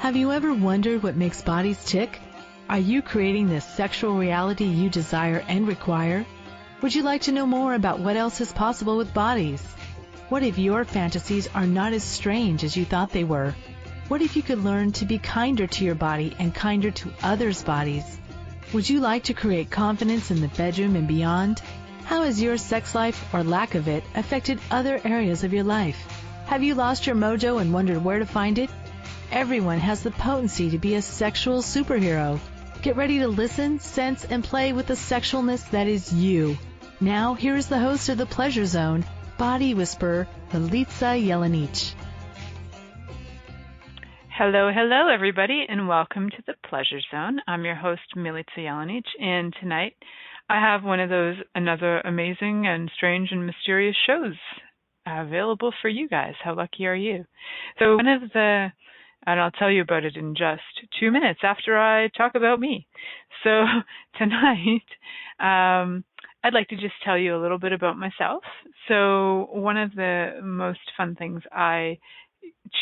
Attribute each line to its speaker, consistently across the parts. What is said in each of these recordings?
Speaker 1: Have you ever wondered what makes bodies tick? Are you creating the sexual reality you desire and require? Would you like to know more about what else is possible with bodies? What if your fantasies are not as strange as you thought they were? What if you could learn to be kinder to your body and kinder to others' bodies? Would you like to create confidence in the bedroom and beyond? How has your sex life or lack of it affected other areas of your life? Have you lost your mojo and wondered where to find it? Everyone has the potency to be a sexual superhero. Get ready to listen, sense, and play with the sexualness that is you. Now, here is the host of The Pleasure Zone, Body Whisperer, Milica Jelenic.
Speaker 2: Hello, everybody, and welcome to The Pleasure Zone. I'm your host, Milica Jelenic, and tonight I have another amazing and strange and mysterious shows available for you guys. How lucky are you? So and I'll tell you about it in just 2 minutes after I talk about me. So tonight, I'd like to just tell you a little bit about myself. So one of the most fun things I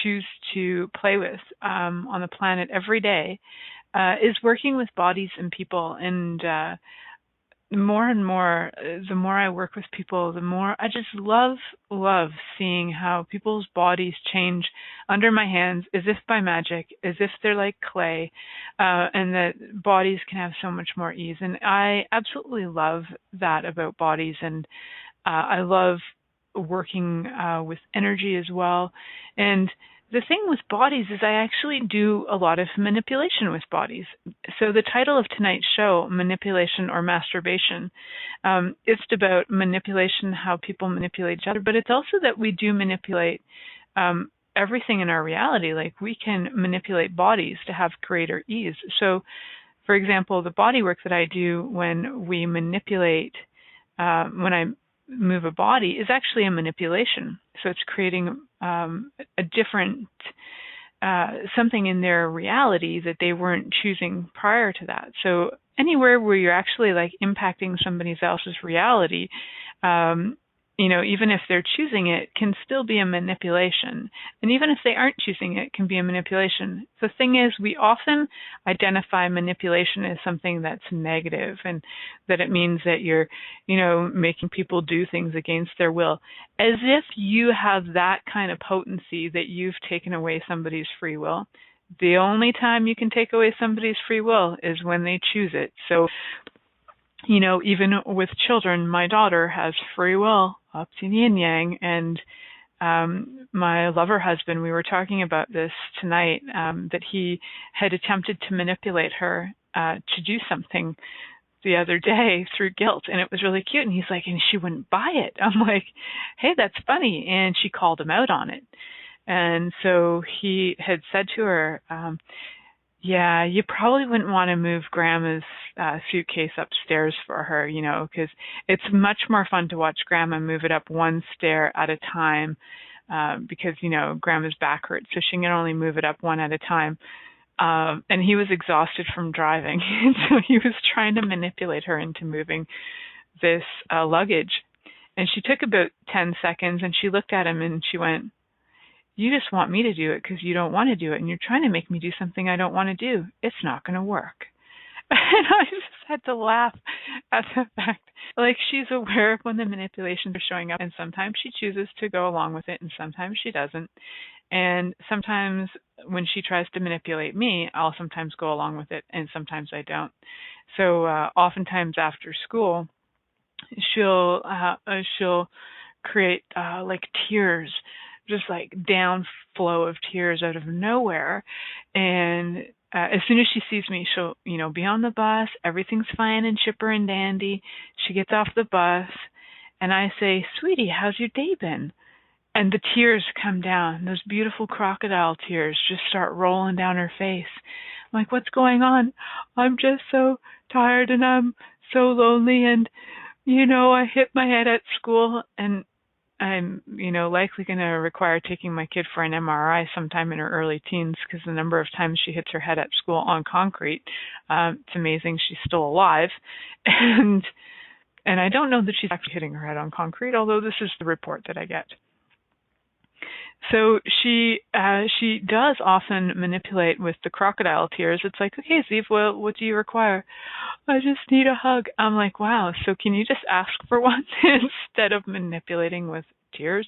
Speaker 2: choose to play with on the planet every day is working with bodies and people. And more and more, the more I work with people, the more I just love seeing how people's bodies change under my hands as if by magic, as if they're like clay, and that bodies can have so much more ease. And I absolutely love that about bodies. And I love working with energy as well. And the thing with bodies is I actually do a lot of manipulation with bodies. So the title of tonight's show, Manipulation or Masturbation, it's about manipulation, how people manipulate each other, but it's also that we do manipulate everything in our reality. Like we can manipulate bodies to have greater ease. So, for example, the body work that I do when we manipulate, when I move a body is actually a manipulation. So it's creating a different something in their reality that they weren't choosing prior to that. So anywhere where you're actually like impacting somebody else's reality, even if they're choosing it, can still be a manipulation. And even if they aren't choosing it, can be a manipulation. The thing is, we often identify manipulation as something that's negative and that it means that you're, making people do things against their will, as if you have that kind of potency that you've taken away somebody's free will. The only time you can take away somebody's free will is when they choose it. So, even with children, my daughter has free will, up to yin yang, and my lover husband, we were talking about this tonight, that he had attempted to manipulate her to do something the other day through guilt, and it was really cute. And he's like, and she wouldn't buy it. I'm like, hey, that's funny. And she called him out on it. And so he had said to her, yeah, you probably wouldn't want to move Grandma's suitcase upstairs for her, because it's much more fun to watch Grandma move it up one stair at a time, because, Grandma's back hurts, so she can only move it up one at a time. And he was exhausted from driving, and so he was trying to manipulate her into moving this luggage. And she took about 10 seconds, and she looked at him, and she went, you just want me to do it because you don't want to do it, and you're trying to make me do something I don't want to do. It's not going to work. And I just had to laugh at the fact, like, she's aware of when the manipulations are showing up, and sometimes she chooses to go along with it, and sometimes she doesn't. And sometimes when she tries to manipulate me, I'll sometimes go along with it, and sometimes I don't. So oftentimes after school, she'll create like tears, just like downflow of tears out of nowhere. And as soon as she sees me, she'll, be on the bus. Everything's fine and chipper and dandy. She gets off the bus and I say, sweetie, how's your day been? And the tears come down. Those beautiful crocodile tears just start rolling down her face. I'm like, what's going on? I'm just so tired and I'm so lonely. And, I hit my head at school, and I'm, likely going to require taking my kid for an MRI sometime in her early teens because the number of times she hits her head at school on concrete, it's amazing she's still alive. And I don't know that she's actually hitting her head on concrete, although this is the report that I get. So she does often manipulate with the crocodile tears. It's like, okay, Steve, well, what do you require? I just need a hug. I'm like, wow. So can you just ask for one instead of manipulating with tears?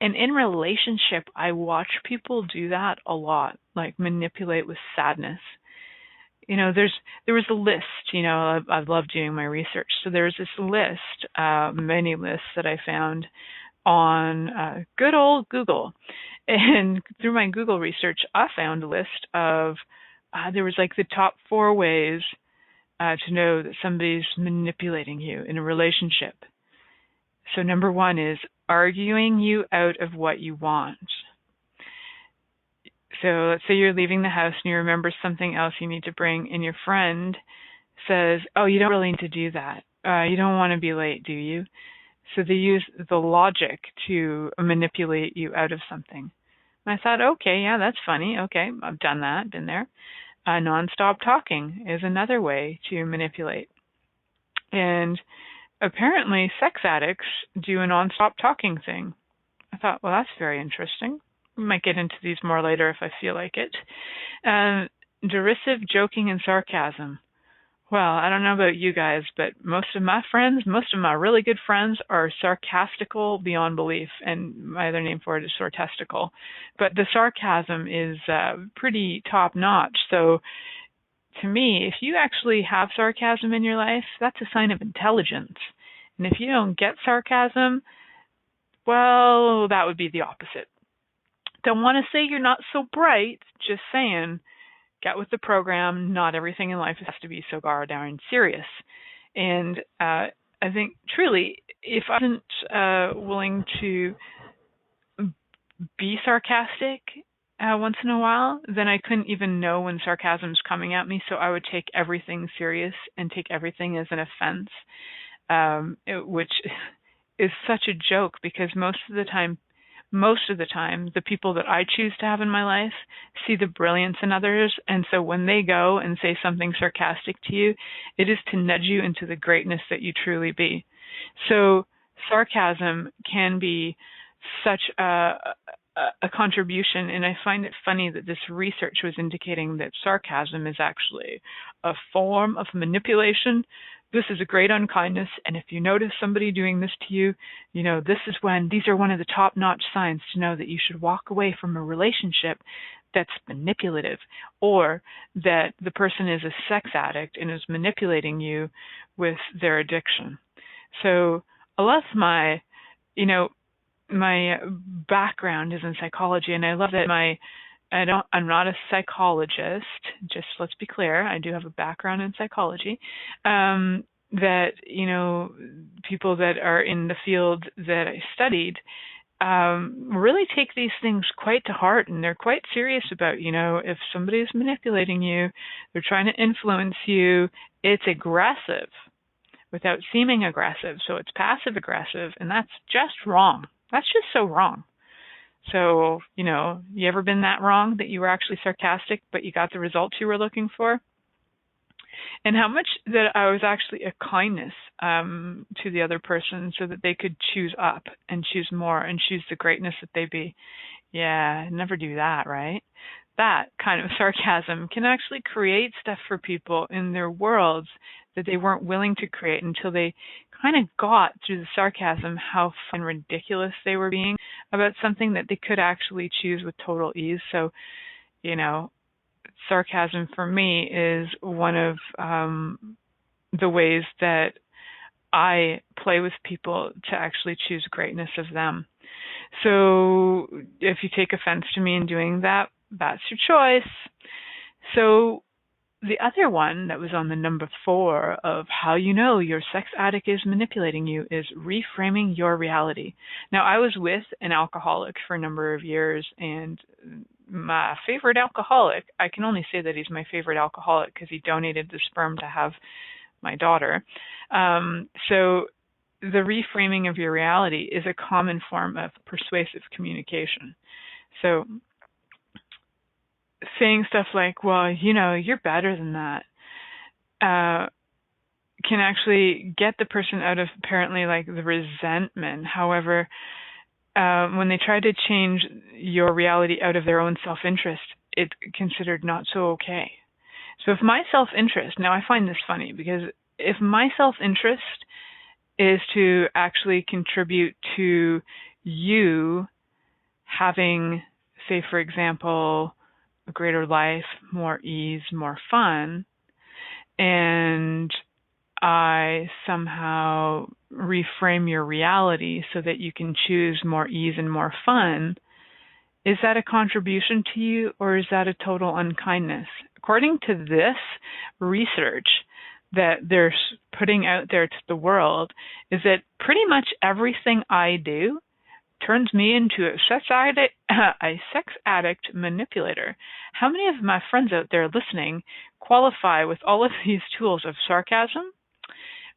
Speaker 2: And in relationship, I watch people do that a lot, like manipulate with sadness. There was a list. I've loved doing my research. So there's this list, many lists that I found on good old Google. And through my Google research, I found a list of, there was like the top 4 ways to know that somebody's manipulating you in a relationship. So number 1 is arguing you out of what you want. So let's say you're leaving the house and you remember something else you need to bring, and your friend says, oh, you don't really need to do that. You don't want to be late, do you? So they use the logic to manipulate you out of something. And I thought, okay, yeah, that's funny. Okay, I've done that, been there. Nonstop talking is another way to manipulate. And apparently sex addicts do a nonstop talking thing. I thought, well, that's very interesting. We might get into these more later if I feel like it. Derisive joking and sarcasm. Well, I don't know about you guys, but most of my really good friends are sarcastical beyond belief, and my other name for it is sartastical. But the sarcasm is pretty top notch. So to me, if you actually have sarcasm in your life, that's a sign of intelligence. And if you don't get sarcasm, well, that would be the opposite. Don't want to say you're not so bright, just saying, get with the program. Not everything in life has to be so darn serious. And I think truly, if I wasn't willing to be sarcastic once in a while, then I couldn't even know when sarcasm's coming at me. So I would take everything serious and take everything as an offense, which is such a joke, because most of the time, the people that I choose to have in my life see the brilliance in others. And so when they go and say something sarcastic to you, it is to nudge you into the greatness that you truly be. So sarcasm can be such a contribution. And I find it funny that this research was indicating that sarcasm is actually a form of manipulation. This is a great unkindness, and if you notice somebody doing this to you, these are one of the top-notch signs to know that you should walk away from a relationship that's manipulative, or that the person is a sex addict and is manipulating you with their addiction. So a lot of my background is in psychology, and I love that I'm not a psychologist, just let's be clear. I do have a background in psychology. That, people that are in the field that I studied really take these things quite to heart, and they're quite serious about, if somebody is manipulating you, they're trying to influence you, it's aggressive without seeming aggressive. So it's passive aggressive, and that's just wrong. That's just so wrong. So, you ever been that wrong that you were actually sarcastic, but you got the results you were looking for? And how much that I was actually a kindness to the other person so that they could choose up and choose more and choose the greatness that they be. Yeah, never do that, right? That kind of sarcasm can actually create stuff for people in their worlds that they weren't willing to create until they kind of got through the sarcasm how fun and ridiculous they were being about something that they could actually choose with total ease. So, sarcasm for me is one of the ways that I play with people to actually choose greatness of them. So if you take offense to me in doing that, that's your choice. So the other one that was on the number 4 of how you know your sex addict is manipulating you is reframing your reality. Now, I was with an alcoholic for a number of years, and my favorite alcoholic, I can only say that he's my favorite alcoholic because he donated the sperm to have my daughter. So the reframing of your reality is a common form of persuasive communication. So saying stuff like, well, you're better than that, can actually get the person out of apparently like the resentment. However, when they try to change your reality out of their own self-interest, it's considered not so okay. So if my self-interest, now I find this funny, because if my self-interest is to actually contribute to you having, say, for example, a greater life, more ease, more fun, and I somehow reframe your reality so that you can choose more ease and more fun, is that a contribution to you, or is that a total unkindness? According to this research that they're putting out there to the world, is that pretty much everything I do turns me into a sex addict manipulator. How many of my friends out there listening qualify with all of these tools of sarcasm,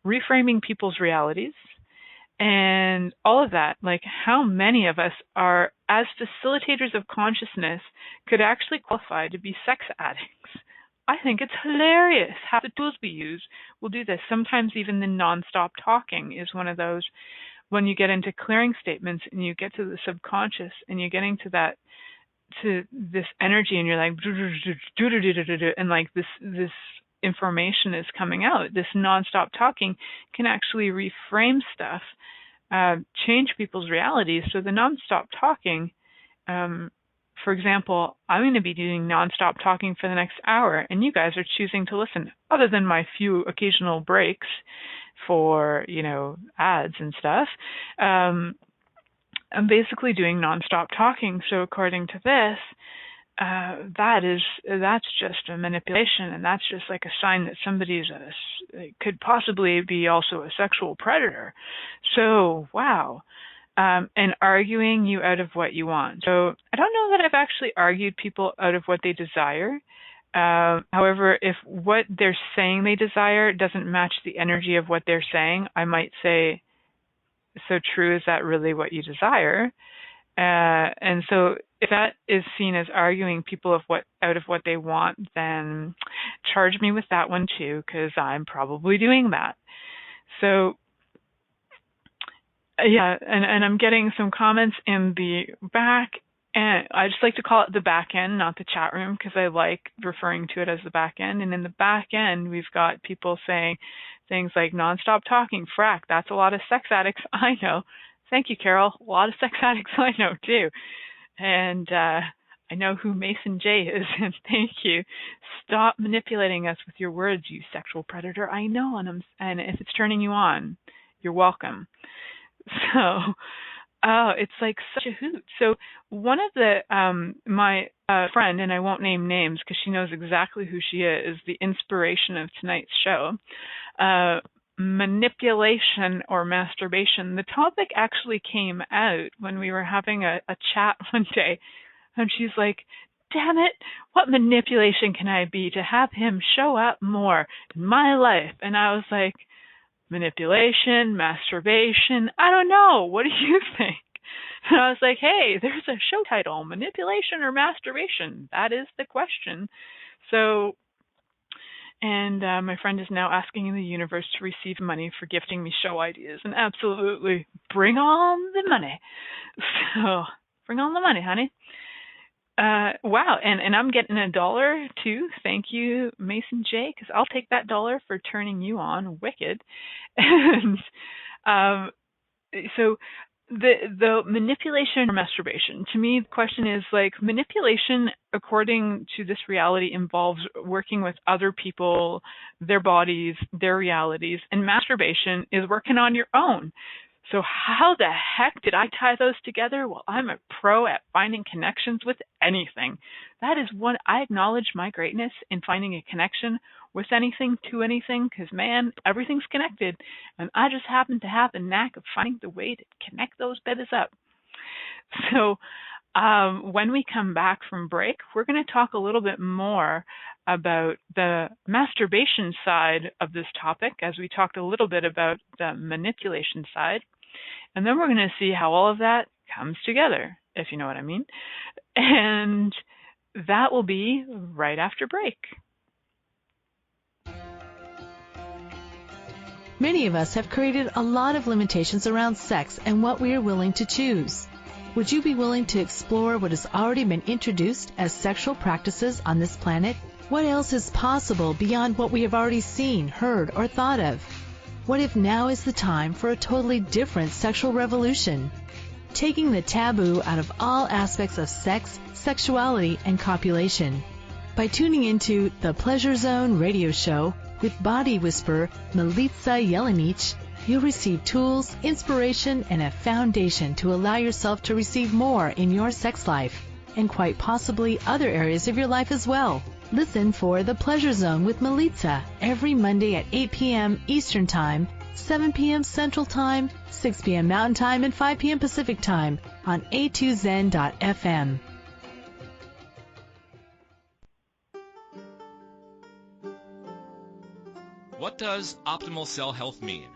Speaker 2: reframing people's realities, and all of that? Like, how many of us are, as facilitators of consciousness, could actually qualify to be sex addicts? I think it's hilarious how the tools we use will do this. Sometimes even the nonstop talking is one of those. When you get into clearing statements and you get to the subconscious and you're getting to that, to this energy, and you're like, and like this information is coming out. This nonstop talking can actually reframe stuff, change people's realities. So the nonstop talking, for example, I'm going to be doing nonstop talking for the next hour, and you guys are choosing to listen, other than my few occasional breaks for, ads and stuff. I'm basically doing nonstop talking. So according to this, that's just a manipulation, and that's just like a sign that somebody's could possibly be also a sexual predator. So wow. And arguing you out of what you want. So I don't know that I've actually argued people out of what they desire. However, if what they're saying they desire doesn't match the energy of what they're saying, I might say, so true, is that really what you desire? And so if that is seen as arguing people out of what they want, then charge me with that one too, because I'm probably doing that. So yeah, and I'm getting some comments in the back, and I just like to call it the back end, not the chat room, because I like referring to it as the back end. And in the back end, we've got people saying things like nonstop talking, frack, that's a lot of sex addicts. I know. Thank you, Carol. A lot of sex addicts I know too. And I know who Mason J is, and thank you. Stop manipulating us with your words, you sexual predator. I know, and if it's turning you on, you're welcome. So, it's like such a hoot. So one of the, my friend, and I won't name names because she knows exactly who she is, the inspiration of tonight's show, manipulation or masturbation. The topic actually came out when we were having a chat one day, and she's like, damn it, what manipulation can I be to have him show up more in my life? And I was like, manipulation, masturbation, I don't know. What do you think? And I was like, hey, there's a show title, manipulation or masturbation. That is the question. So, and my friend is now asking the universe to receive money for gifting me show ideas. And absolutely, bring on the money. So, bring on the money, honey. Wow, and I'm getting $1 too. Thank you, Mason J, because I'll take that $1 for turning you on. Wicked. And so the manipulation or masturbation, to me, the question is like, manipulation, according to this reality, involves working with other people, their bodies, their realities, and masturbation is working on your own. So how the heck did I tie those together? Well, I'm a pro at finding connections with anything. That is one, I acknowledge my greatness in finding a connection with anything to anything, because, man, everything's connected. And I just happen to have the knack of finding the way to connect those bits up. So when we come back from break, we're going to talk a little bit more about the masturbation side of this topic, as we talked a little bit about the manipulation side. And then we're going to see how all of that comes together, if you know what I mean. And that will be right after break.
Speaker 1: Many of us have created a lot of limitations around sex and what we are willing to choose. Would you be willing to explore what has already been introduced as sexual practices on this planet? What else is possible beyond what we have already seen, heard, or thought of? What if now is the time for a totally different sexual revolution? Taking the taboo out of all aspects of sex, sexuality, and copulation. By tuning into the Pleasure Zone radio show with body whisperer Milica Jelenic, you'll receive tools, inspiration, and a foundation to allow yourself to receive more in your sex life, and quite possibly other areas of your life as well. Listen for The Pleasure Zone with Milica every Monday at 8 p.m. Eastern Time, 7 p.m. Central Time, 6 p.m. Mountain Time, and 5 p.m. Pacific Time on a2zen.fm.
Speaker 3: What does optimal cell health mean,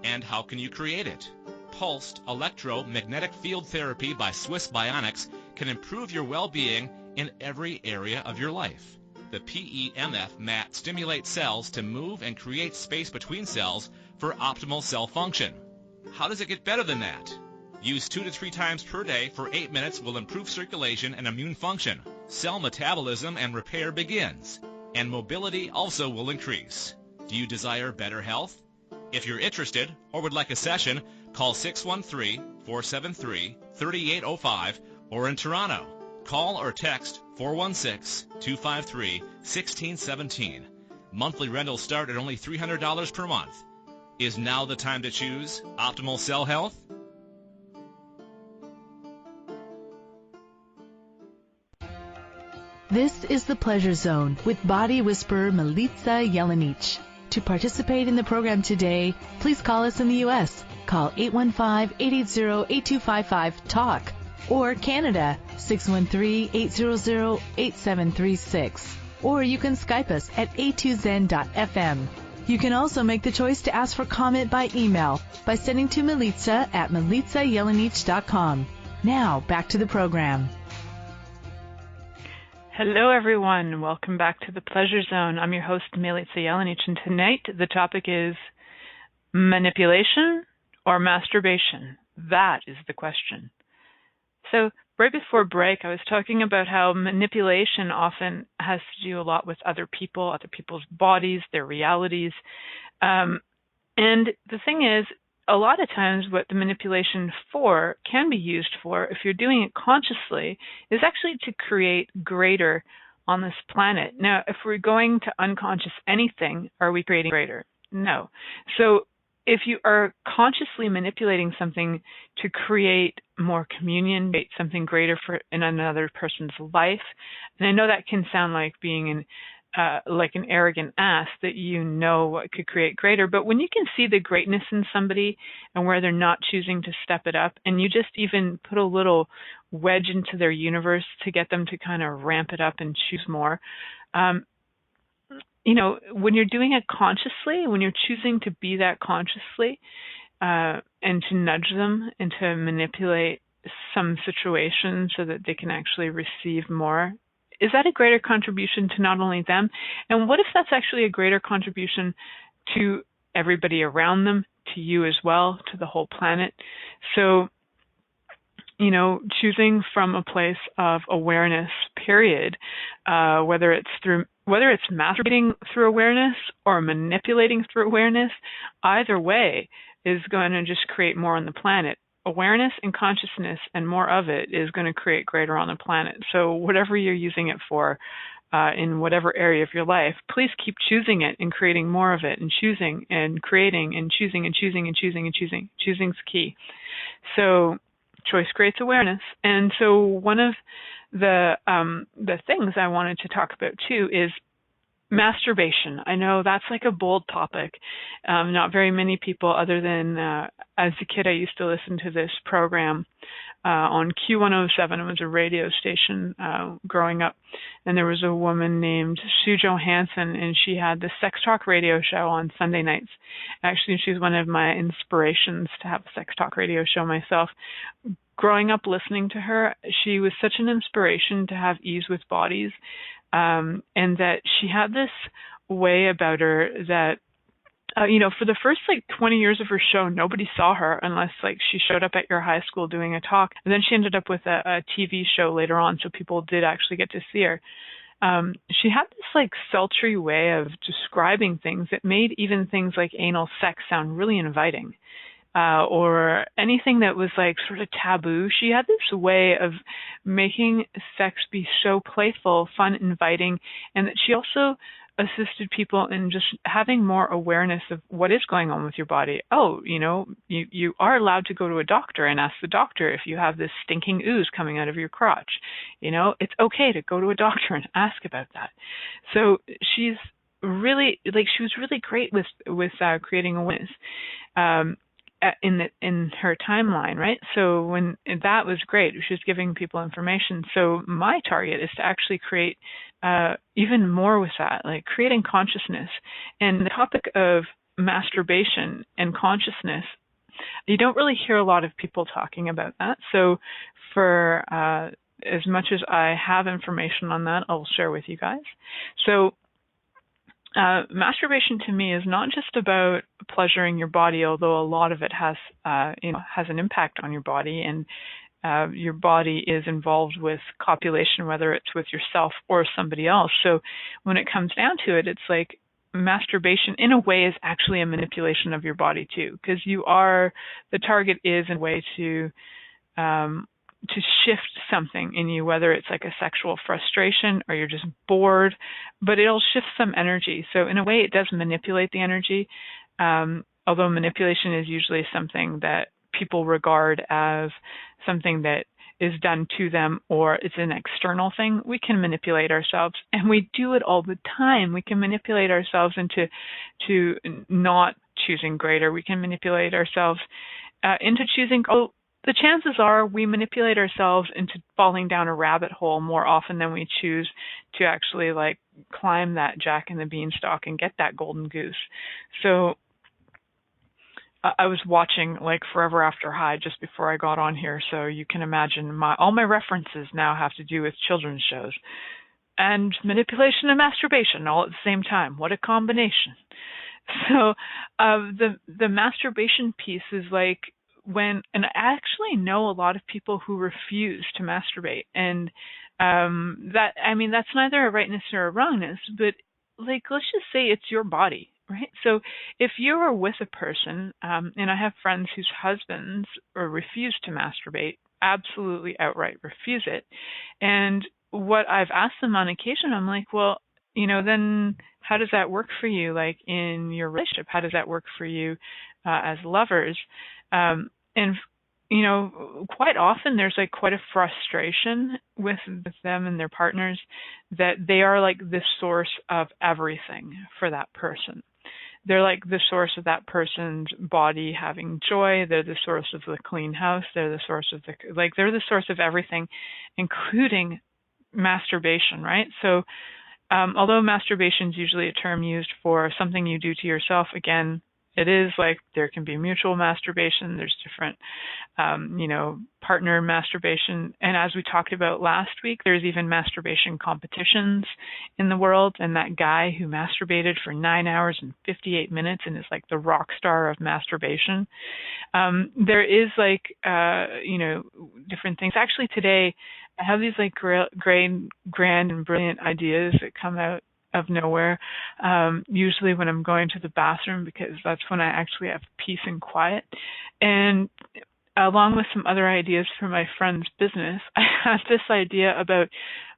Speaker 3: and how can you create it? Pulsed electromagnetic field therapy by Swiss Bionics can improve your well-being in every area of your life. The PEMF mat stimulates cells to move and create space between cells for optimal cell function. How does it get better than that? Use 2 to 3 times per day for 8 minutes will improve circulation and immune function. Cell metabolism and repair begins, and mobility also will increase. Do you desire better health? If you're interested or would like a session, call 613-473-3805 or in Toronto. Call or text 416-253-1617. Monthly rentals start at only $300 per month. Is now the time to choose optimal cell health?
Speaker 1: This is the Pleasure Zone with body whisperer Milica Jelenic. To participate in the program today, please call us in the U.S. Call 815-880-8255-TALK or Canada 613-800-8736. Or you can Skype us at a2zen.fm. You can also make the choice to ask for comment by email by sending to Milica at milicajelenic.com. Now, back to the program.
Speaker 2: Hello, everyone. Welcome back to the Pleasure Zone. I'm your host, Milica Jelenic, and tonight the topic is manipulation or masturbation. That is the question. So right before break, I was talking about how manipulation often has to do a lot with other people, other people's bodies, their realities. And the thing is, a lot of times what the manipulation for can be used for, if you're doing it consciously, is actually to create greater on this planet. Now, if we're going to unconscious anything, are we creating greater? No. So if you are consciously manipulating something to create more communion, create something greater in another person's life, and I know that can sound like being like an arrogant ass that you know what could create greater, but when you can see the greatness in somebody and where they're not choosing to step it up, and you just even put a little wedge into their universe to get them to kind of ramp it up and choose more, when you're doing it consciously, when you're choosing to be that consciously, and to nudge them and to manipulate some situation so that they can actually receive more, is that a greater contribution to not only them? And what if that's actually a greater contribution to everybody around them, to you as well, to the whole planet? So, choosing from a place of awareness, period, whether it's masturbating through awareness or manipulating through awareness, either way is going to just create more on the planet. Awareness and consciousness and more of it is going to create greater on the planet. So whatever you're using it for, in whatever area of your life, please keep choosing it and creating more of it, and choosing and creating and choosing and choosing and choosing and choosing. Choosing's key. So choice creates awareness. And so one of the things I wanted to talk about too is masturbation. I know that's like a bold topic. Not very many people, other than as a kid, I used to listen to this program on Q107. It was a radio station growing up, and there was a woman named Sue Johansson, and she had the sex talk radio show on Sunday nights. Actually, she's one of my inspirations to have a sex talk radio show myself. Growing up listening to her, she was such an inspiration to have ease with bodies, and that she had this way about her that for the first 20 years of her show, nobody saw her unless she showed up at your high school doing a talk. And then she ended up with a TV show later on, so people did actually get to see her. She had this sultry way of describing things that made even things like anal sex sound really inviting. Or anything that was sort of taboo. She had this way of making sex be so playful, fun, inviting, and that she also assisted people in just having more awareness of what is going on with your body. Oh, you are allowed to go to a doctor and ask the doctor if you have this stinking ooze coming out of your crotch. It's okay to go to a doctor and ask about that. So she's really she was really great with creating awareness. In her timeline, right? So when that was great, she was giving people information. So my target is to actually create even more with that, creating consciousness. And the topic of masturbation and consciousness, you don't really hear a lot of people talking about that. So for as much as I have information on that, I'll share with you guys. So masturbation to me is not just about pleasuring your body, although a lot of it has an impact on your body, and your body is involved with copulation, whether it's with yourself or somebody else. So when it comes down to it, it's masturbation in a way is actually a manipulation of your body too, because the target is a way to shift something in you, whether it's a sexual frustration or you're just bored, but it'll shift some energy. So in a way, it does manipulate the energy, although manipulation is usually something that people regard as something that is done to them or it's an external thing. We can manipulate ourselves, and we do it all the time. We can manipulate ourselves into not choosing greater. We can manipulate ourselves into choosing the chances are we manipulate ourselves into falling down a rabbit hole more often than we choose to actually climb that Jack and the Beanstalk and get that golden goose. So I was watching Forever After High just before I got on here, so you can imagine all my references now have to do with children's shows. And manipulation and masturbation all at the same time. What a combination. So the masturbation piece is and I actually know a lot of people who refuse to masturbate, and that's neither a rightness nor a wrongness, but let's just say it's your body, right? So if you are with a person, and I have friends whose husbands refuse to masturbate, absolutely outright refuse it, and what I've asked them on occasion, I'm well, then how does that work for you, in your relationship? How does that work for you as lovers? And quite often there's quite a frustration with them and their partners that they are the source of everything for that person. They're the source of that person's body having joy. They're the source of the clean house. They're the source of they're the source of everything, including masturbation, right? So although masturbation is usually a term used for something you do to yourself, again, it is there can be mutual masturbation. There's different, partner masturbation. And as we talked about last week, there's even masturbation competitions in the world. And that guy who masturbated for 9 hours and 58 minutes and is the rock star of masturbation. There is different things. Actually, today I have these grand and brilliant ideas that come out of nowhere, usually when I'm going to the bathroom, because that's when I actually have peace and quiet. And along with some other ideas for my friend's business, I had this idea about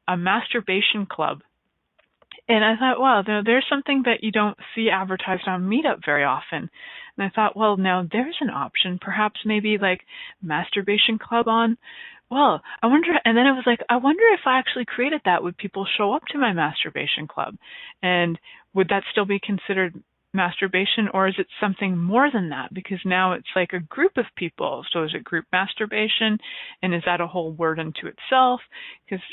Speaker 2: a masturbation club. And I thought, wow, there's something that you don't see advertised on Meetup very often. And I thought, well, now there's an option, perhaps maybe masturbation club on. Well, I wonder, and then it was I wonder if I actually created that, would people show up to my masturbation club? And would that still be considered masturbation, or is it something more than that? Because now it's a group of people. So is it group masturbation? And is that a whole word unto itself? Because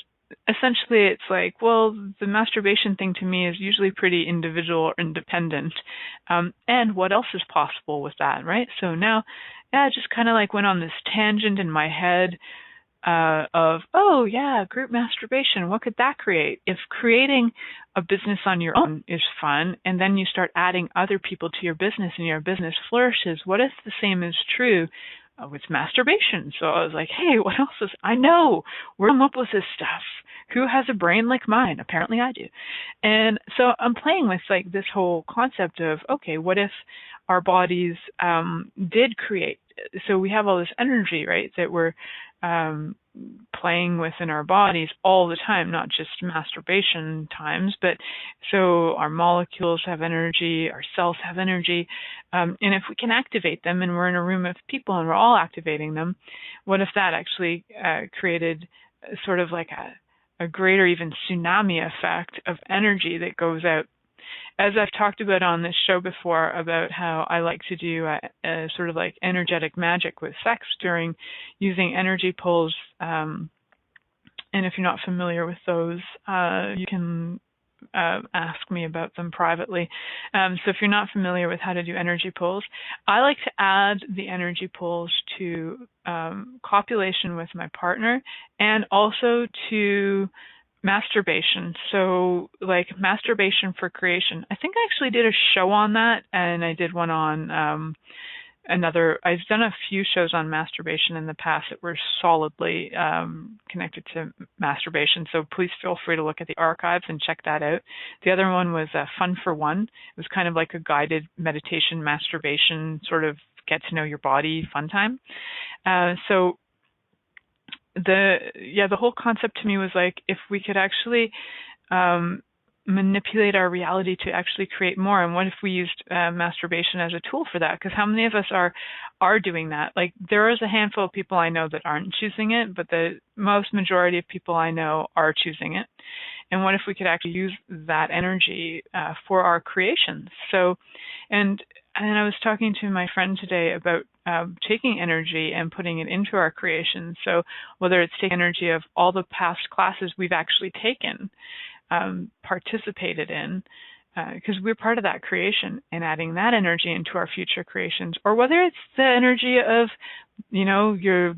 Speaker 2: essentially it's well, the masturbation thing to me is usually pretty individual or independent. And what else is possible with that, right? So now, I just kind of went on this tangent in my head of, oh yeah, group masturbation, what could that create? If creating a business on your own is fun, and then you start adding other people to your business and your business flourishes, what if the same is true with masturbation? So I was like, hey, what else is, I know, where do I come up with this stuff? Who has a brain like mine? Apparently I do. And so I'm playing with like this whole concept of, okay, what if our bodies did create, so we have all this energy, right, that we're playing with in our bodies all the time, not just masturbation times, but so our molecules have energy, our cells have energy, and if we can activate them, and we're in a room of people and we're all activating them, what if that actually created sort of like a greater even tsunami effect of energy that goes out? As I've talked about on this show before, about how I like to do a sort of like energetic magic with sex during using energy pulls. And if you're not familiar with those, you can ask me about them privately. So if you're not familiar with how to do energy pulls, I like to add the energy pulls to copulation with my partner, and also to masturbation. So like masturbation for creation. I think I actually did a show on that, and I did one on I've done a few shows on masturbation in the past that were solidly connected to masturbation. So please feel free to look at the archives and check that out. The other one was Fun for One. It was kind of like a guided meditation, masturbation, sort of get to know your body fun time. So the whole concept to me was like, if we could actually manipulate our reality to actually create more, and what if we used masturbation as a tool for that? Because how many of us are doing that? Like, there is a handful of people I know that aren't choosing it, but the most majority of people I know are choosing it. And what if we could actually use that energy for our creations? So, and I was talking to my friend today about taking energy and putting it into our creations. So whether it's taking energy of all the past classes we've actually taken, participated in, because we're part of that creation, and adding that energy into our future creations, or whether it's the energy of, your,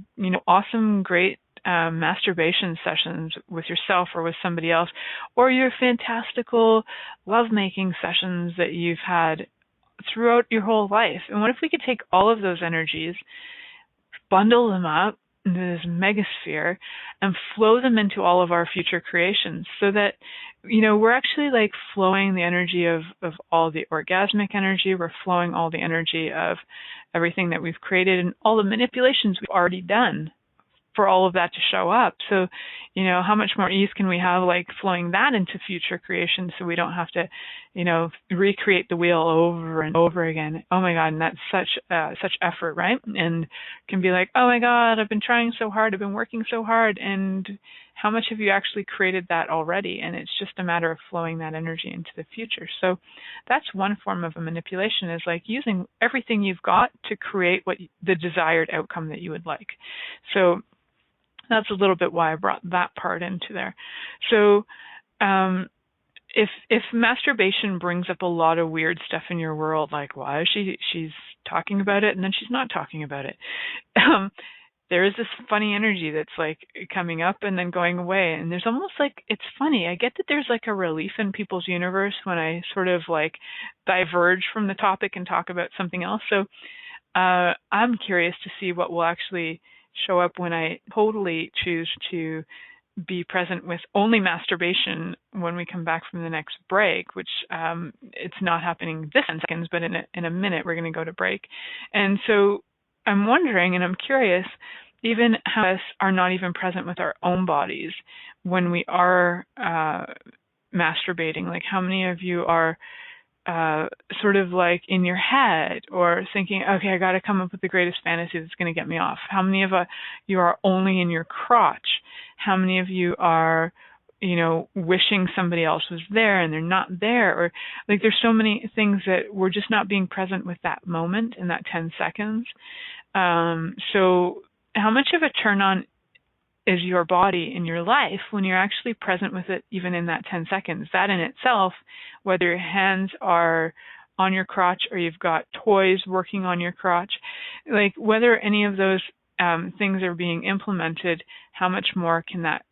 Speaker 2: awesome, great masturbation sessions with yourself or with somebody else, or your fantastical lovemaking sessions that you've had throughout your whole life. And what if we could take all of those energies, bundle them up into this megasphere, and flow them into all of our future creations, so that, we're actually like flowing the energy of all the orgasmic energy, we're flowing all the energy of everything that we've created and all the manipulations we've already done for all of that to show up. So, how much more ease can we have, like, flowing that into future creation, so we don't have to, recreate the wheel over and over again. Oh my God, and that's such effort, right? And can be like, oh my God, I've been trying so hard, I've been working so hard, and how much have you actually created that already? And it's just a matter of flowing that energy into the future. So that's one form of a manipulation, is like using everything you've got to create the desired outcome that you would like. So that's a little bit why I brought that part into there. So if masturbation brings up a lot of weird stuff in your world, like why is she's talking about it and then she's not talking about it, there is this funny energy that's like coming up and then going away. And there's almost like, it's funny, I get that there's like a relief in people's universe when I sort of like diverge from the topic and talk about something else. So I'm curious to see what will actually show up when I totally choose to be present with only masturbation when we come back from the next break, which it's not happening this 10 seconds, but in a minute we're going to go to break. And so I'm wondering, and I'm curious, even how us are not even present with our own bodies when we are masturbating. Like, how many of you are sort of like in your head, or thinking, okay, I got to come up with the greatest fantasy that's going to get me off? How many of you are only in your crotch? How many of you are, wishing somebody else was there and they're not there? Or like, there's so many things that we're just not being present with that moment in that 10 seconds. So how much of a turn on is your body in your life when you're actually present with it, even in that 10 seconds? That in itself, whether your hands are on your crotch or you've got toys working on your crotch, like whether any of those things are being implemented, how much more can that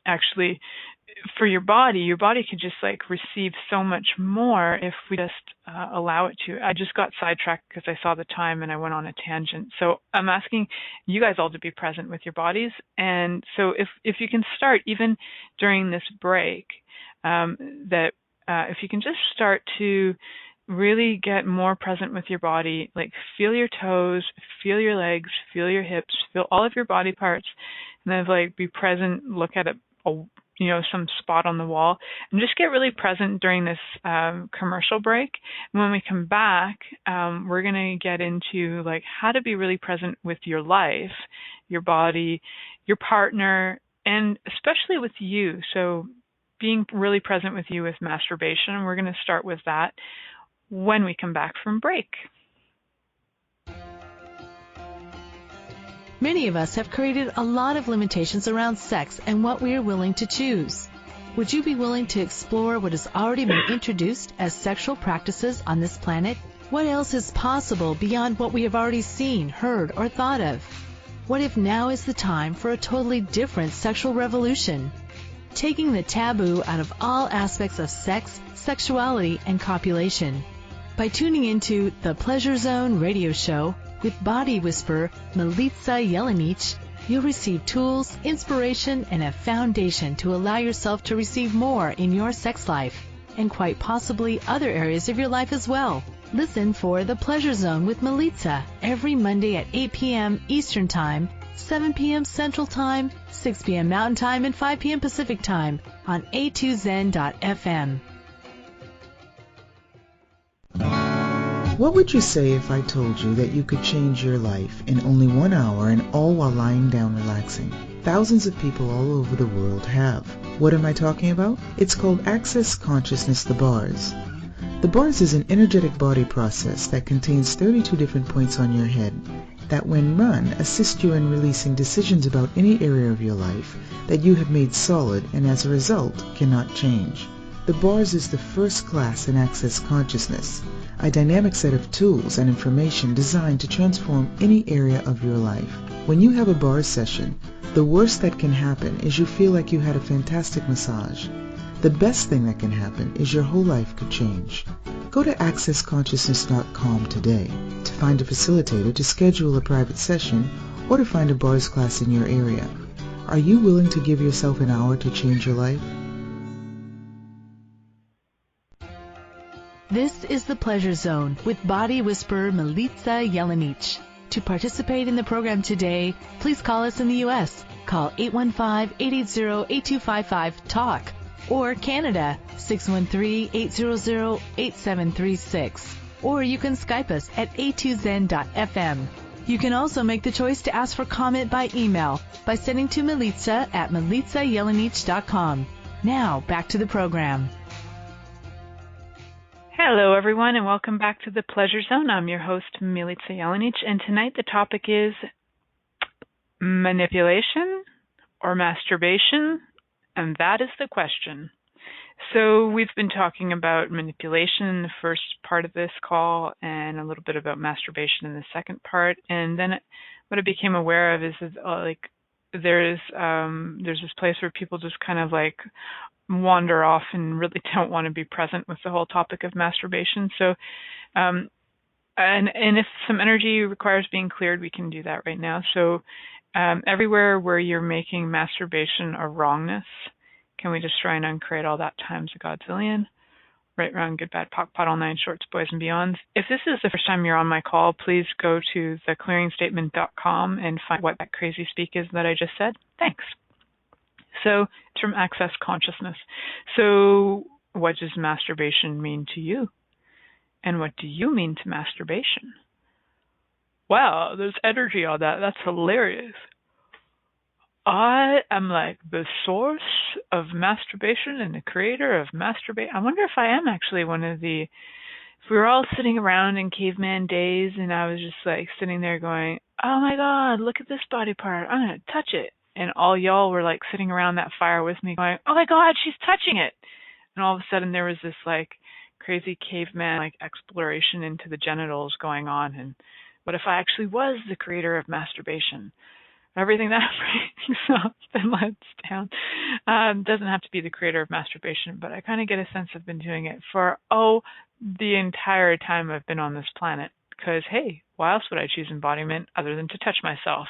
Speaker 2: actually, for your body could just like receive so much more if we just allow it to. I just got sidetracked because I saw the time and I went on a tangent. So I'm asking you guys all to be present with your bodies. And so if you can start even during this break, if you can just start to really get more present with your body, like feel your toes, feel your legs, feel your hips, feel all of your body parts, and then like be present, look at some spot on the wall, and just get really present during this commercial break. And when we come back, we're going to get into like how to be really present with your life, your body, your partner, and especially with you. So being really present with you with masturbation. We're going to start with that when we come back from break.
Speaker 1: Many of us have created a lot of limitations around sex and what we are willing to choose. Would you be willing to explore what has already been introduced as sexual practices on this planet? What else is possible beyond what we have already seen, heard, or thought of? What if now is the time for a totally different sexual revolution? Taking the taboo out of all aspects of sex, sexuality, and copulation. By tuning into the Pleasure Zone radio show with body whisperer Milica Jelenic, you'll receive tools, inspiration, and a foundation to allow yourself to receive more in your sex life, and quite possibly other areas of your life as well. Listen for The Pleasure Zone with Milica every Monday at 8 p.m. Eastern Time, 7 p.m. Central Time, 6 p.m. Mountain Time, and 5 p.m. Pacific Time on a2zen.fm.
Speaker 4: What would you say if I told you that you could change your life in only 1 hour and all while lying down relaxing? Thousands of people all over the world have. What am I talking about? It's called Access Consciousness, the bars. The bars is an energetic body process that contains 32 different points on your head that when run assist you in releasing decisions about any area of your life that you have made solid and as a result cannot change. The bars is the first class in Access Consciousness, a dynamic set of tools and information designed to transform any area of your life. When you have a bars session, the worst that can happen is you feel like you had a fantastic massage. The best thing that can happen is your whole life could change. Go to accessconsciousness.com today to find a facilitator to schedule a private session or to find a bars class in your area. Are you willing to give yourself an hour to change your life?
Speaker 1: This is the Pleasure Zone with body whisperer Milica Jelenic. To participate in the program today, please call us in the U.S. Call 815-880-8255-TALK or Canada 613-800-8736. Or you can Skype us at a2zen.fm. You can also make the choice to ask for comment by email by sending to Milica at milicajelenic.com. Now, back to the program.
Speaker 2: Hello, everyone, and welcome back to the Pleasure Zone. I'm your host, Milica Jelenic, and tonight the topic is manipulation or masturbation, and that is the question. So we've been talking about manipulation in the first part of this call and a little bit about masturbation in the second part, and then what I became aware of is there's this place where people just kind of like wander off and really don't want to be present with the whole topic of masturbation. So, and if some energy requires being cleared, we can do that right now. So, everywhere where you're making masturbation a wrongness, can we just try and uncreate all that times a godzillion? Right, wrong, good, bad, POC, POD, all nine shorts, boys and beyonds. If this is the first time you're on my call, please go to theclearingstatement.com and find what that crazy speak is that I just said. Thanks. So it's from Access Consciousness. So what does masturbation mean to you? And what do you mean to masturbation? Wow, there's energy on that. That's hilarious. I am like the source of masturbation and the creator of masturbation. I wonder if I am actually one of the, if we were all sitting around in caveman days and I was just like sitting there going, oh my God, look at this body part. I'm going to touch it. And all y'all were like sitting around that fire with me going, oh my God, she's touching it. And all of a sudden there was this like crazy caveman like exploration into the genitals going on. And What if I actually was the creator of masturbation? Everything that brings up and lets down. Doesn't have to be the creator of masturbation, but I kind of get a sense I've been doing it for, the entire time I've been on this planet. Because, hey, why else would I choose embodiment other than to touch myself?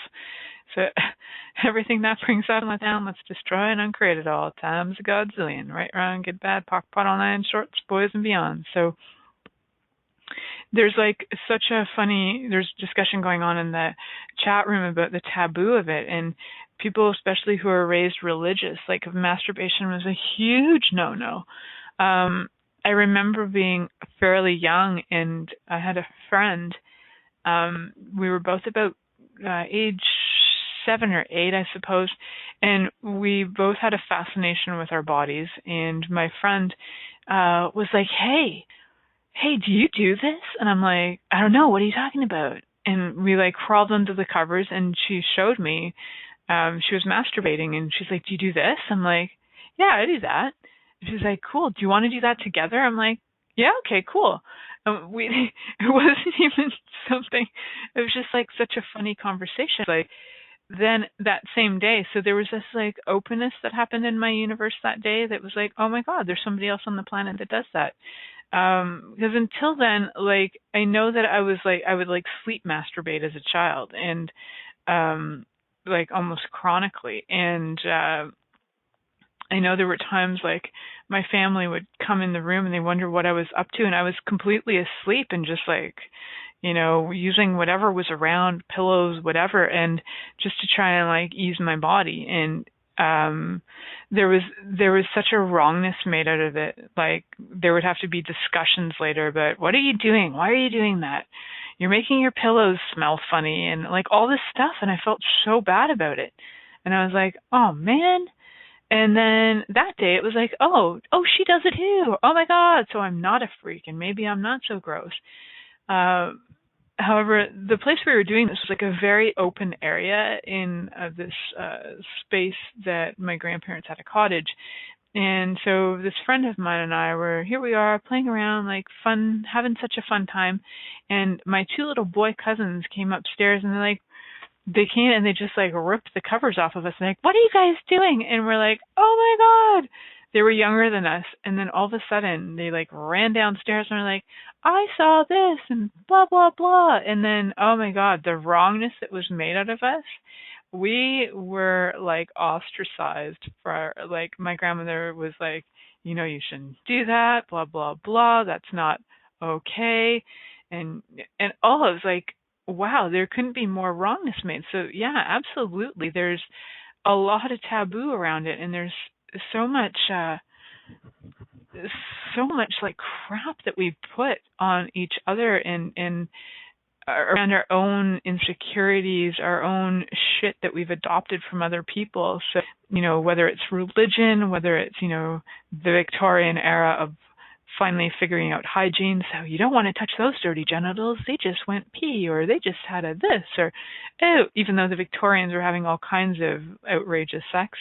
Speaker 2: So everything that brings up and let down, let's destroy and uncreate it all. Times a godzillion. Right, wrong, good, bad, pock, pot, all nine, shorts, boys, and beyond. So there's like there's discussion going on in the chat room about the taboo of it, and people, especially who are raised religious, like masturbation was a huge no-no. I remember being fairly young, and I had a friend. We were both about age 7 or 8, I suppose, and we both had a fascination with our bodies. And my friend was like, hey, do you do this? And I'm like, I don't know, what are you talking about? And we like crawled under the covers, and she showed me. She was masturbating, and she's like, do you do this? I'm like, yeah, I do that. And she's like, cool, do you want to do that together? I'm like, yeah, okay, cool. It wasn't even something, it was just like such a funny conversation. Like, then that same day, so there was this like openness that happened in my universe that day that was like, oh my God, there's somebody else on the planet that does that. Because until then, like, I know that I would like sleep masturbate as a child, and like almost chronically. And I know there were times like my family would come in the room and they wonder what I was up to, and I was completely asleep and just like, using whatever was around, pillows, whatever, and just to try and like ease my body. And there was such a wrongness made out of it. Like, there would have to be discussions later about, what are you doing? Why are you doing that? You're making your pillows smell funny, and like all this stuff. And I felt so bad about it. And I was like, oh man. And then that day it was like, oh, she does it too. Oh my God. So I'm not a freak, and maybe I'm not so gross. However, the place we were doing this was like a very open area in this space that my grandparents had a cottage. And so this friend of mine and I here we are playing around, like fun, having such a fun time. And my 2 little boy cousins came upstairs, and they came and they just like ripped the covers off of us, and like, what are you guys doing? And we're like, oh my God. They were younger than us, and then all of a sudden they like ran downstairs and were like, I saw this and blah blah blah. And then, oh my God, the wrongness that was made out of us, we were like ostracized. For like, my grandmother was like, you shouldn't do that, blah blah blah, that's not okay. And all of it was like, wow, there couldn't be more wrongness made. So yeah, absolutely, there's a lot of taboo around it, and there's so much like crap that we put on each other, and around our own insecurities, our own shit that we've adopted from other people. So, whether it's religion, whether it's, the Victorian era of finally figuring out hygiene. So you don't want to touch those dirty genitals. They just went pee, or they just had a this, or even though the Victorians were having all kinds of outrageous sex,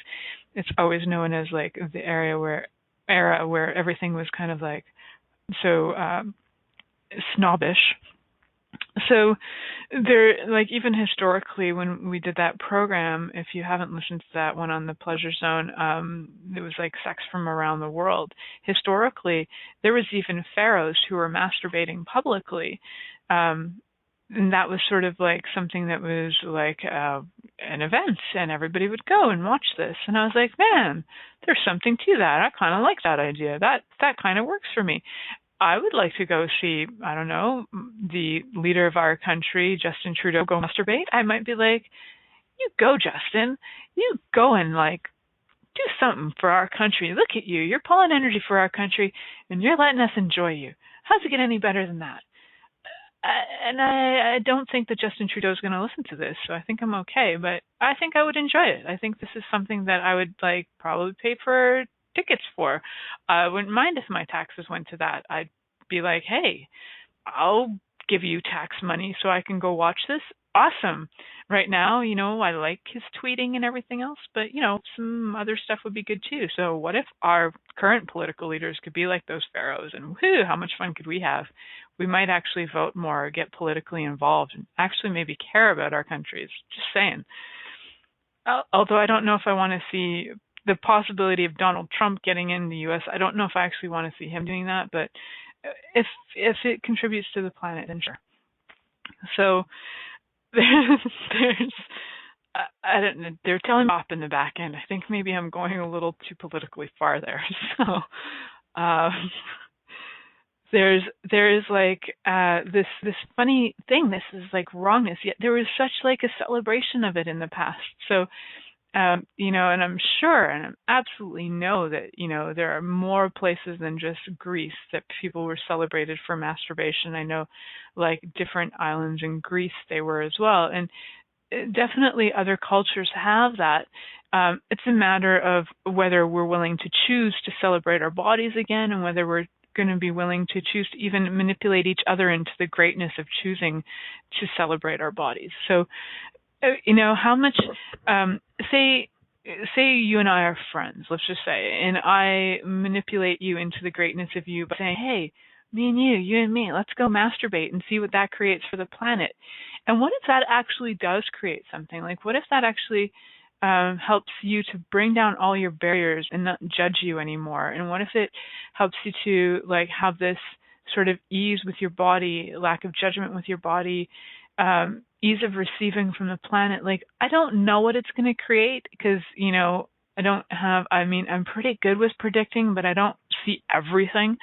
Speaker 2: it's always known as like the era where everything was kind of like so snobbish. So there, like, even historically, when we did that program, if you haven't listened to that one on the Pleasure Zone, it was like sex from around the world. Historically, there was even pharaohs who were masturbating publicly. And that was sort of like something that was like an event, and everybody would go and watch this. And I was like, man, there's something to that. I kind of like that idea. That kind of works for me. I would like to go see, I don't know, the leader of our country, Justin Trudeau, go masturbate. I might be like, you go, Justin. You go and like do something for our country. Look at you. You're pulling energy for our country, and you're letting us enjoy you. How's it get any better than that? And I don't think that Justin Trudeau is going to listen to this, so I think I'm okay. But I think I would enjoy it. I think this is something that I would like probably pay for tickets for. I wouldn't mind if my taxes went to that. I'd be like, hey, I'll give you tax money so I can go watch this. Awesome. Right now, I like his tweeting and everything else, but, some other stuff would be good too. So what if our current political leaders could be like those pharaohs, and whoo, how much fun could we have we might actually vote more, or get politically involved, and actually maybe care about our countries. Just saying. Although I don't know if I want to see the possibility of Donald Trump getting in the U.S. I don't know if I actually want to see him doing that, but if it contributes to the planet, then sure. So there's I don't know. They're telling me off in the back end. I think maybe I'm going a little too politically far there. So there is like this funny thing. This is like wrongness. Yet there was such like a celebration of it in the past. So and I'm sure, and I absolutely know that there are more places than just Greece that people were celebrated for masturbation. I know, like different islands in Greece, they were as well, and definitely other cultures have that. It's a matter of whether we're willing to choose to celebrate our bodies again, and whether we're going to be willing to choose to even manipulate each other into the greatness of choosing to celebrate our bodies. So, how much, say you and I are friends, let's just say, and I manipulate you into the greatness of you by saying, hey, me and you and me, let's go masturbate and see what that creates for the planet. And what if that actually does create something? Like, what if that actually helps you to bring down all your barriers and not judge you anymore? And what if it helps you to like have this sort of ease with your body, lack of judgment with your body, ease of receiving from the planet? Like, I don't know what it's going to create because, I'm pretty good with predicting, but I don't see everything.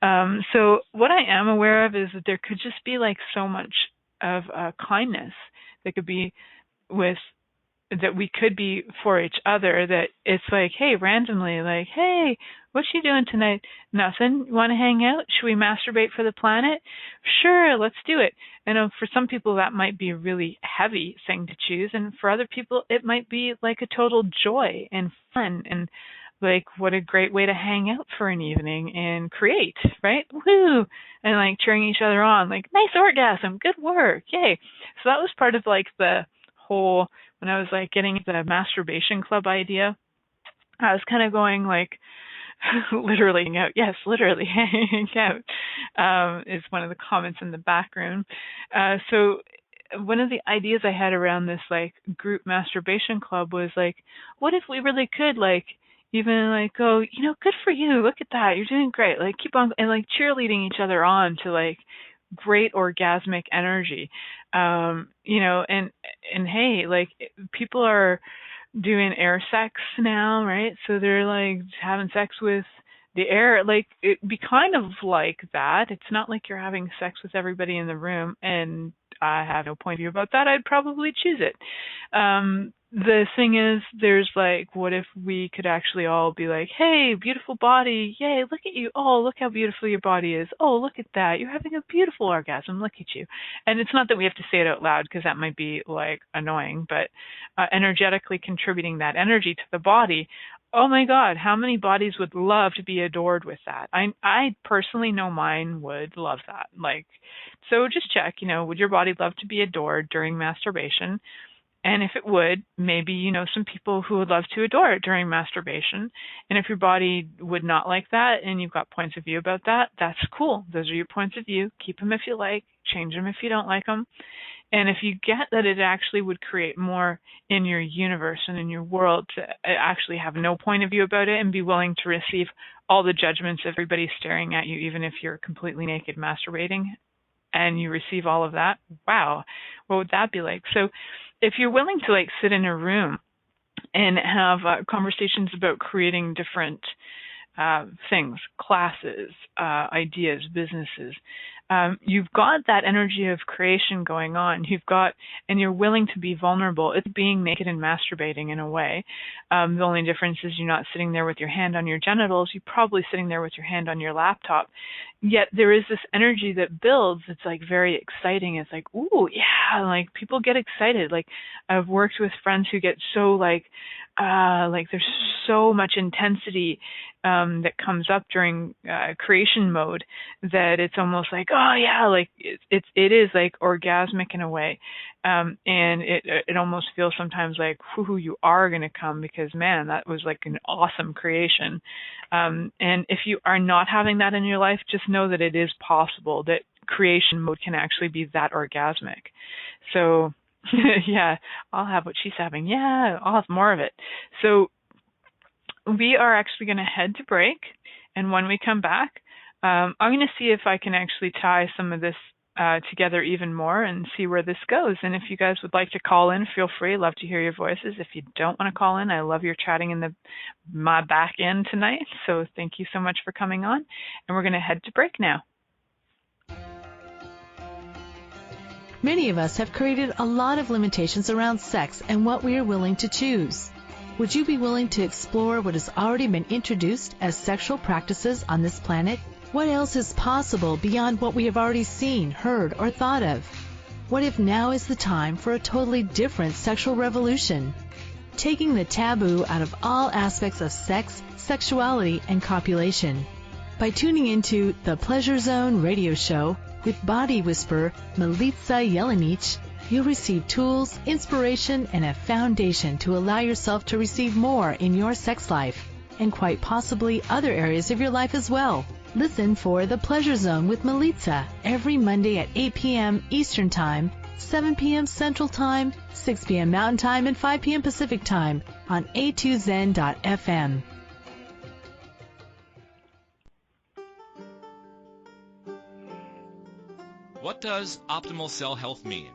Speaker 2: So what I am aware of is that there could just be like so much of kindness that could be that we could be for each other, that it's like, hey, randomly, like, hey, what you doing tonight? Nothing. You want to hang out? Should we masturbate for the planet? Sure, let's do it. And for some people that might be a really heavy thing to choose, and for other people it might be like a total joy and fun, and like what a great way to hang out for an evening and create, right? Woo! And like cheering each other on, like, nice orgasm, good work, yay. So that was part of like the whole, when I was like getting the masturbation club idea, I was kind of going like, literally hang out. Yes, literally hang out is one of the comments in the background. So one of the ideas I had around this like group masturbation club was like, what if we really could like even like go, good for you, look at that, you're doing great, like keep on, and like cheerleading each other on to like great orgasmic energy. And hey, like people are doing air sex now, right? So they're like having sex with the air. Like it'd be kind of like that. It's not like you're having sex with everybody in the room, and I have no point of view about that. I'd probably choose it. The thing is, there's like, what if we could actually all be like, hey, beautiful body, yay, look at you, oh, look how beautiful your body is, oh, look at that, you're having a beautiful orgasm, look at you. And it's not that we have to say it out loud, because that might be like annoying, but energetically contributing that energy to the body. Oh my God, how many bodies would love to be adored with that? I personally know mine would love that. Like, so just check, would your body love to be adored during masturbation? And if it would, maybe some people who would love to adore it during masturbation. And if your body would not like that, and you've got points of view about that, that's cool. Those are your points of view. Keep them if you like, change them if you don't like them. And if you get that it actually would create more in your universe and in your world to actually have no point of view about it and be willing to receive all the judgments of everybody staring at you, even if you're completely naked masturbating, and you receive all of that, wow, what would that be like? So if you're willing to like sit in a room and have conversations about creating different things, classes, ideas, businesses, you've got that energy of creation going on. And you're willing to be vulnerable. It's being naked and masturbating in a way. The only difference is you're not sitting there with your hand on your genitals. You're probably sitting there with your hand on your laptop. Yet there is this energy that builds. It's like very exciting. It's like, ooh, yeah, like people get excited. Like I've worked with friends who get so like there's so much intensity that comes up during creation mode that it's almost like, oh yeah, like it is like orgasmic in a way, and it almost feels sometimes like, whoo, you are going to come, because man, that was like an awesome creation. And if you are not having that in your life, just know that it is possible, that creation mode can actually be that orgasmic. So, yeah, I'll have what she's having. Yeah, I'll have more of it. So we are actually going to head to break. And when we come back, I'm going to see if I can actually tie some of this together even more and see where this goes. And if you guys would like to call in, feel free. Love to hear your voices. If you don't want to call in, I love your chatting in my back end tonight. So thank you so much for coming on. And we're going to head to break now.
Speaker 1: Many of us have created a lot of limitations around sex and what we are willing to choose. Would you be willing to explore what has already been introduced as sexual practices on this planet? What else is possible beyond what we have already seen, heard, or thought of? What if now is the time for a totally different sexual revolution? Taking the taboo out of all aspects of sex, sexuality, and copulation. By tuning into the Pleasure Zone radio show with body whisperer Milica Jelenic, you'll receive tools, inspiration, and a foundation to allow yourself to receive more in your sex life, and quite possibly other areas of your life as well. Listen for The Pleasure Zone with Milica every Monday at 8 p.m. Eastern Time, 7 p.m. Central Time, 6 p.m. Mountain Time, and 5 p.m. Pacific Time on a2zen.fm.
Speaker 3: What does optimal cell health mean,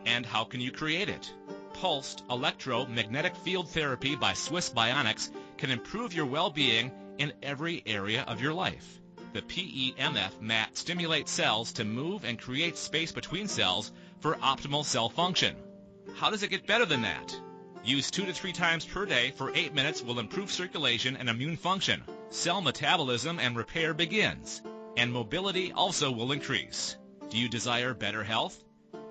Speaker 3: and how can you create it? Pulsed electromagnetic field therapy by Swiss Bionics can improve your well-being in every area of your life. The PEMF mat stimulates cells to move and create space between cells for optimal cell function. How does it get better than that? Use 2 to 3 times per day for 8 minutes will improve circulation and immune function. Cell metabolism and repair begins, and mobility also will increase. Do you desire better health?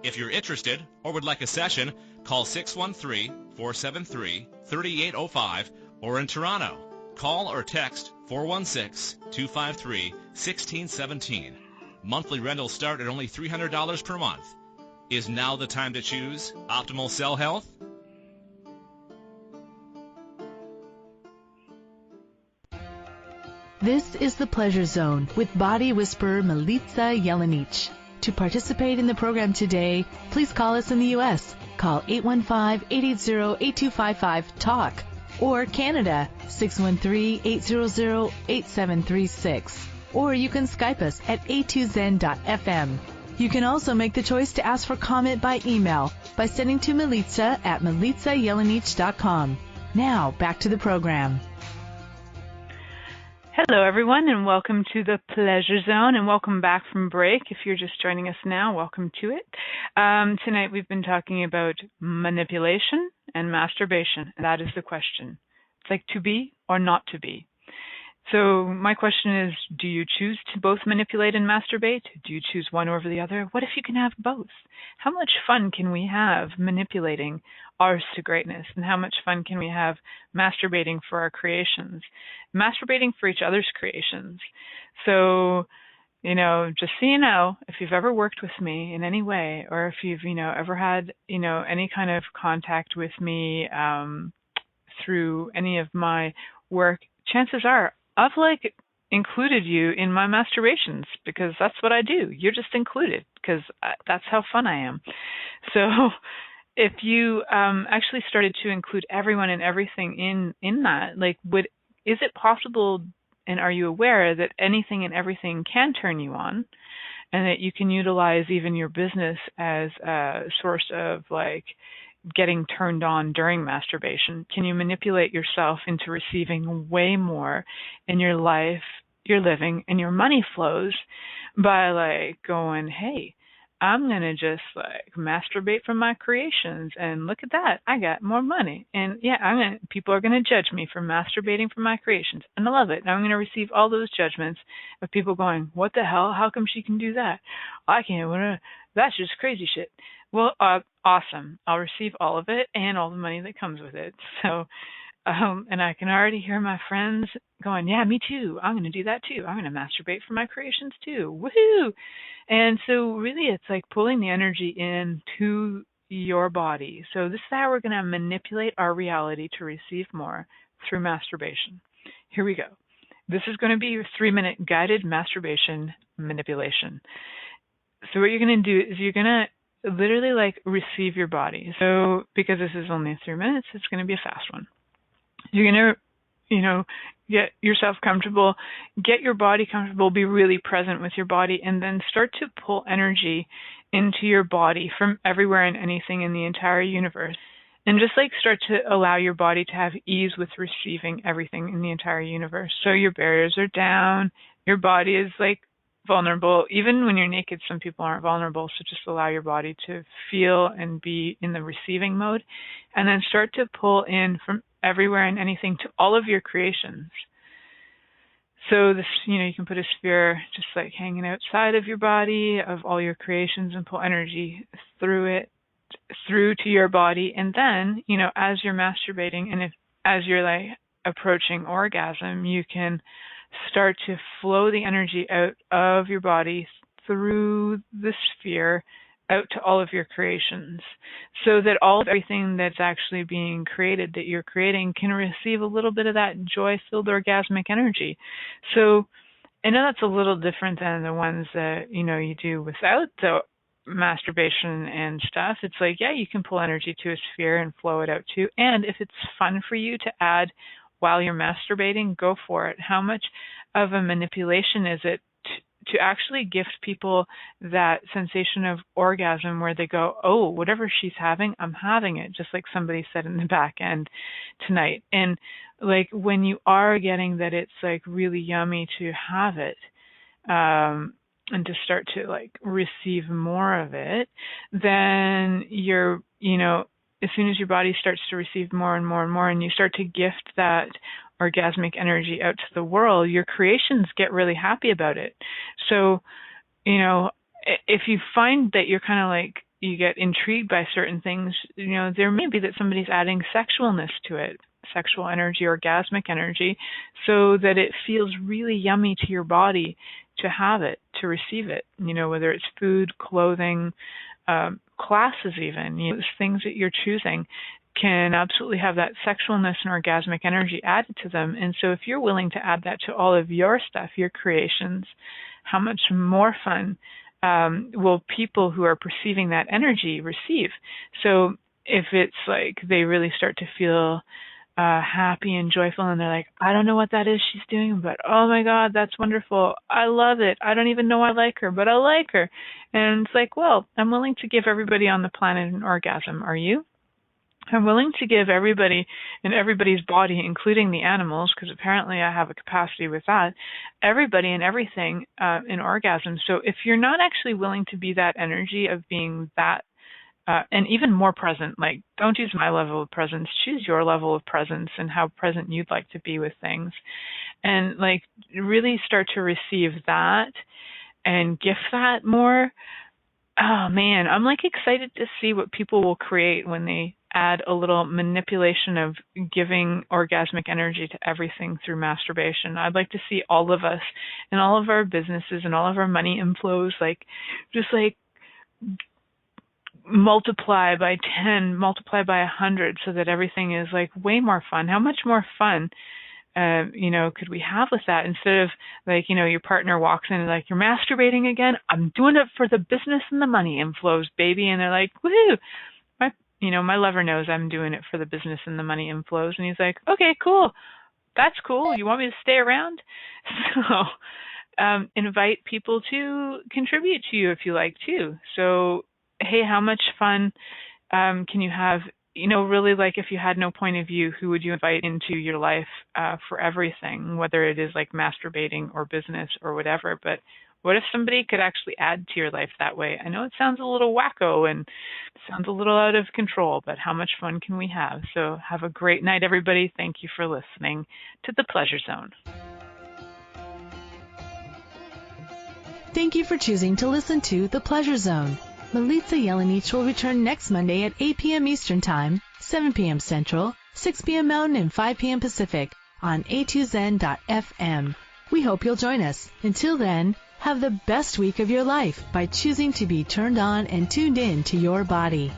Speaker 3: If you're interested or would like a session, call 613-473-3805 or in Toronto. Call or text 416-253-1617. Monthly rentals start at only $300 per month. Is now the time to choose optimal cell health?
Speaker 1: This is the Pleasure Zone with body whisperer Milica Jelenic. To participate in the program today, please call us in the U.S. Call 815-880-8255-TALK or Canada 613-800-8736. Or you can Skype us at a2zen.fm. You can also make the choice to ask for comment by email by sending to Milica at milicajelenic.com. Now, back to the program.
Speaker 2: Hello, everyone, and welcome to the Pleasure Zone, and welcome back from break. If you're just joining us now, welcome to it. Tonight we've been talking about manipulation and masturbation. That is the question. It's like to be or not to be. So my question is, do you choose to both manipulate and masturbate? Do you choose one over the other? What if you can have both? How much fun can we have manipulating ours to greatness? And how much fun can we have masturbating for our creations? Masturbating for each other's creations. So, just so you know, if you've ever worked with me in any way, or if you've, ever had, any kind of contact with me through any of my work, chances are I've included you in my masturbations because that's what I do. You're just included because that's how fun I am. So if you actually started to include everyone and everything in that, is it possible, and are you aware that anything and everything can turn you on, and that you can utilize even your business as a source of getting turned on during masturbation? Can you manipulate yourself into receiving way more in your life, your living, and your money flows by going, hey, I'm going to just masturbate from my creations, and look at that, I got more money. And yeah, people are going to judge me for masturbating from my creations, and I love it. And I'm going to receive all those judgments of people going, what the hell? How come she can do that? I can't. That's just crazy shit. Well, awesome. I'll receive all of it and all the money that comes with it. So, and I can already hear my friends going, yeah, me too. I'm going to do that too. I'm going to masturbate for my creations too. Woohoo! And so really it's like pulling the energy into your body. So this is how we're going to manipulate our reality to receive more through masturbation. Here we go. This is going to be a 3-minute guided masturbation manipulation. So what you're going to do is you're going to literally like receive your body. So because this is only 3 minutes, it's going to be a fast one. You're going to, get yourself comfortable, get your body comfortable, be really present with your body, and then start to pull energy into your body from everywhere and anything in the entire universe. And just like start to allow your body to have ease with receiving everything in the entire universe. So your barriers are down, your body is like vulnerable. Even when you're naked, some people aren't vulnerable, so just allow your body to feel and be in the receiving mode, and then start to pull in from everywhere and anything to all of your creations. So this, you can put a sphere just like hanging outside of your body of all your creations and pull energy through to your body. And then, as you're masturbating and as you're like approaching orgasm, you can start to flow the energy out of your body through the sphere out to all of your creations, so that everything that's actually being created, that you're creating, can receive a little bit of that joy-filled orgasmic energy. So I know that's a little different than the ones that, you do without the masturbation and stuff. It's like, yeah, you can pull energy to a sphere and flow it out too. And if it's fun for you to add while you're masturbating, go for it. How much of a manipulation is it to actually gift people that sensation of orgasm where they go, oh, whatever she's having, I'm having it, just like somebody said in the back end tonight. And like when you are getting that it's like really yummy to have it, and to start to like receive more of it, then you're, as soon as your body starts to receive more and more and more, and you start to gift that orgasmic energy out to the world, your creations get really happy about it. So, if you find that you're kind of like, you get intrigued by certain things, there may be that somebody's adding sexualness to it, sexual energy, orgasmic energy, so that it feels really yummy to your body to have it, to receive it, whether it's food, clothing, classes even, things that you're choosing can absolutely have that sexualness and orgasmic energy added to them. And so if you're willing to add that to all of your stuff, your creations, how much more fun will people who are perceiving that energy receive? So if it's like they really start to feel happy and joyful, and they're like, I don't know what that is she's doing, but oh my God, that's wonderful. I love it. I don't even know I like her, but I like her. And it's like, well, I'm willing to give everybody on the planet an orgasm. Are you? I'm willing to give everybody in everybody's body, including the animals, because apparently I have a capacity with that, everybody and everything in orgasm. So if you're not actually willing to be that energy of being that, and even more present, like don't use my level of presence, choose your level of presence and how present you'd like to be with things. And like really start to receive that and gift that more. Oh man, I'm like excited to see what people will create when they add a little manipulation of giving orgasmic energy to everything through masturbation. I'd like to see all of us and all of our businesses and all of our money inflows just multiply by 10, multiply by 100, so that everything is like way more fun. How much more fun could we have with that, instead of like, your partner walks in and like, you're masturbating again? I'm doing it for the business and the money inflows, baby. And they're like, woohoo. My lover knows I'm doing it for the business and the money inflows. And he's like, okay, cool. That's cool. You want me to stay around? So invite people to contribute to you if you like too. So, hey, how much fun can you have? Really, like if you had no point of view, who would you invite into your life for everything, whether it is like masturbating or business or whatever? But what if somebody could actually add to your life that way? I know it sounds a little wacko and sounds a little out of control, but how much fun can we have? So have a great night, everybody. Thank you for listening to The Pleasure Zone.
Speaker 1: Thank you for choosing to listen to The Pleasure Zone. Milica Jelenic will return next Monday at 8 p.m. Eastern Time, 7 p.m. Central, 6 p.m. Mountain, and 5 p.m. Pacific on a2zen.fm. We hope you'll join us. Until then, have the best week of your life by choosing to be turned on and tuned in to your body.